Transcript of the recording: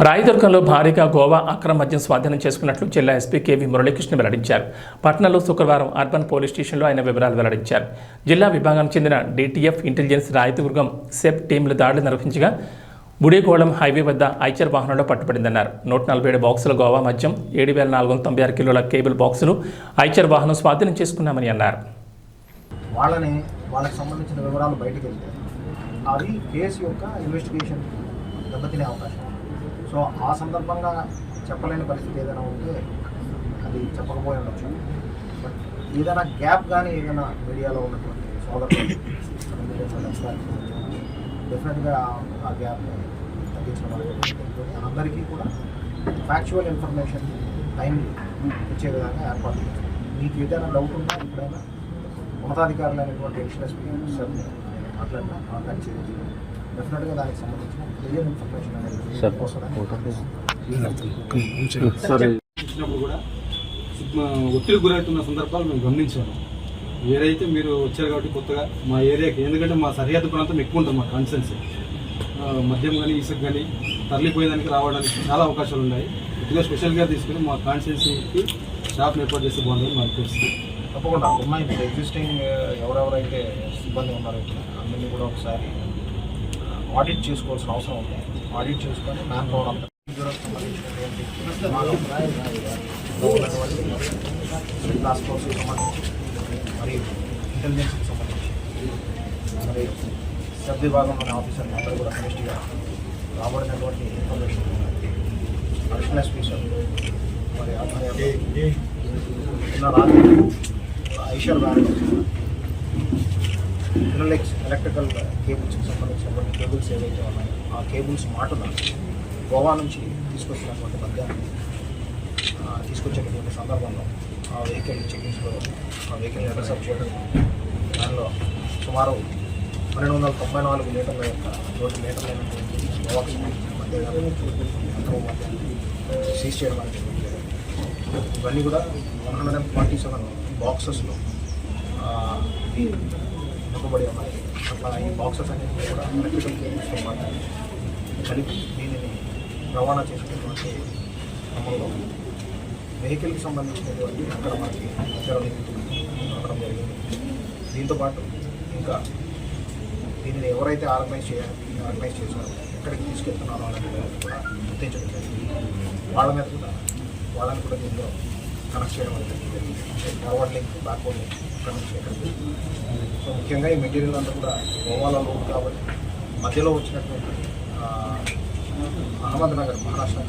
రాయదుర్గంలో భారీగా గోవా అక్రమ మద్యం స్వాధీనం చేసుకున్నట్లు జిల్లా ఎస్పీ కేవీ మురళీకృష్ణ వెల్లడించారు. పట్నంలో శుక్రవారం అర్బన్ పోలీస్ స్టేషన్లో ఆయన వివరాలు వెల్లడించారు. జిల్లా విభాగానికి చెందిన DTF ఇంటెలిజెన్స్ రాయదుర్గం సెబ్ టీంలు దాడులు నిర్వహించగా బుడిగోళం హైవే వద్ద ఐచర్ వాహనంలో పట్టుబడిందన్నారు. 147 బాక్సుల గోవా మద్యం, 7,496 కిలోల కేబుల్ బాక్సులు ఐచర్ వాహనం స్వాధీనం చేసుకున్నామని అన్నారు. వాళ్ళకి సంబంధించిన వివరాలు బయటకు వెళ్తే అది కేసు యొక్క ఇన్వెస్టిగేషన్ దెబ్బతినే అవకాశం. సో ఆ సందర్భంగా చెప్పలేని పరిస్థితి ఏదైనా ఉంటే అది చెప్పకపోయి ఉండొచ్చు. బట్ ఏదైనా గ్యాప్ కానీ ఏదైనా మీడియాలో ఉన్నటువంటి సోదరులు డెఫినెట్గా ఆ గ్యాప్ తగ్గించడం అనేది అందరికీ కూడా ఫ్యాక్చువల్ ఇన్ఫర్మేషన్ టైం ఇచ్చే విధంగా ఏర్పాటు చేస్తాం. మీకు ఏదైనా డౌట్ ఉన్నా ఇప్పుడైనా ఉన్నతాధికారులు అయినటువంటి ఎక్స్ఎస్పీ సార్ని మాట్లాడినా కాంటాక్ట్ చేయొచ్చు. డెఫినెట్గా దానికి సంబంధించిన క్లియర్ ఇన్ఫర్మేషన్ అనేది ఇచ్చినప్పుడు కూడా ఒత్తిడి గురవుతున్న సందర్భాలు మేము గమనించాము. ఏదైతే మీరు వచ్చారు కాబట్టి కొత్తగా మా ఏరియాకి, ఎందుకంటే మా సరిహద్దు ప్రాంతం ఎక్కువ ఉంటుంది, మా కాన్స్టెన్సీ మద్యం కానీ ఇసుక కానీ తరలిపోయేదానికి రావడానికి చాలా అవకాశాలు ఉన్నాయి. కొద్దిగా స్పెషల్గా తీసుకుని మా కాన్స్టెన్సీకి షాప్ని ఏర్పాటు చేస్తే బాగుంటుంది మాకు తెలుస్తుంది. తప్పకుండా ఉన్నాయి. ఇప్పుడు ఎగ్జిస్టింగ్ ఎవరెవరైతే సిబ్బంది ఉన్నారో అందరినీ కూడా ఒకసారి ఆడిట్ చేసుకోవాల్సిన అవసరం ఉంది. ఆడిట్ చేసుకొని మ్యాన్ పవర్ అంతా టాస్క్ ఫోర్స్కి సంబంధించి మరియు ఇంటెలిజెన్స్కి సంబంధించి మరి సబ్ విభాగంలోని ఆఫీసర్లు అందరూ కూడా సమిష్టిగా రాబడినటువంటి ఇన్ఫర్మేషన్ అడిషనల్ ఎస్పీ సార్ మరి నిన్న రాత్రి ఐషర్ వ్యాన్ ఎలక్ట్రికల్ కేబుల్స్కి సంబంధించినటువంటి కేబుల్స్ ఏవైతే ఉన్నాయో ఆ కేబుల్స్ మాటున గోవా నుంచి తీసుకొచ్చినటువంటి మద్యాన్ని తీసుకొచ్చేటటువంటి సందర్భంలో ఆ వెహికల్ చెకింగ్స్లో ఆ వెహికల్ ఇంటర్సెప్ట్ చేయడం, దానిలో సుమారు 1294 లీటర్ల యొక్క 2 లీటర్లైనటువంటి గోవాకి సంబంధించిన మద్యాన్ని సీజ్ చేయడం అనేది ఇవన్నీ కూడా 127 బాక్సెస్లో ఇవ్వబడి ఉన్నాయి. అట్లా ఈ బాక్సెస్ అనేది కూడా ఎలక్ట్రికల్ కేబుల్స్తో పాటు కలిపి దీనిని రవాణా చేసుకున్నటువంటి క్రమంలో వెహికల్కి సంబంధించినటువంటి అక్కడ మనకి అక్కడ జరిగింది. దీంతోపాటు ఇంకా దీనిని ఎవరైతే ఆర్గనైజ్ చేశారో ఎక్కడికి తీసుకెళ్తున్నారో అనేది కూడా గుర్తించడం జరిగింది. వాళ్ళని కూడా దీనిలో కనెక్ట్ చేయడం అనేది ఫార్వర్డ్ లింక్, బ్యాక్వర్డ్ లింక్ ఇక్కడ నుంచి ఎక్కడికి. సో ముఖ్యంగా ఈ మెటీరియల్ అంతా కూడా గోవాలో ఉంది కాబట్టి మధ్యలో వచ్చినటువంటి అహ్మద్నగర్ మహారాష్ట్ర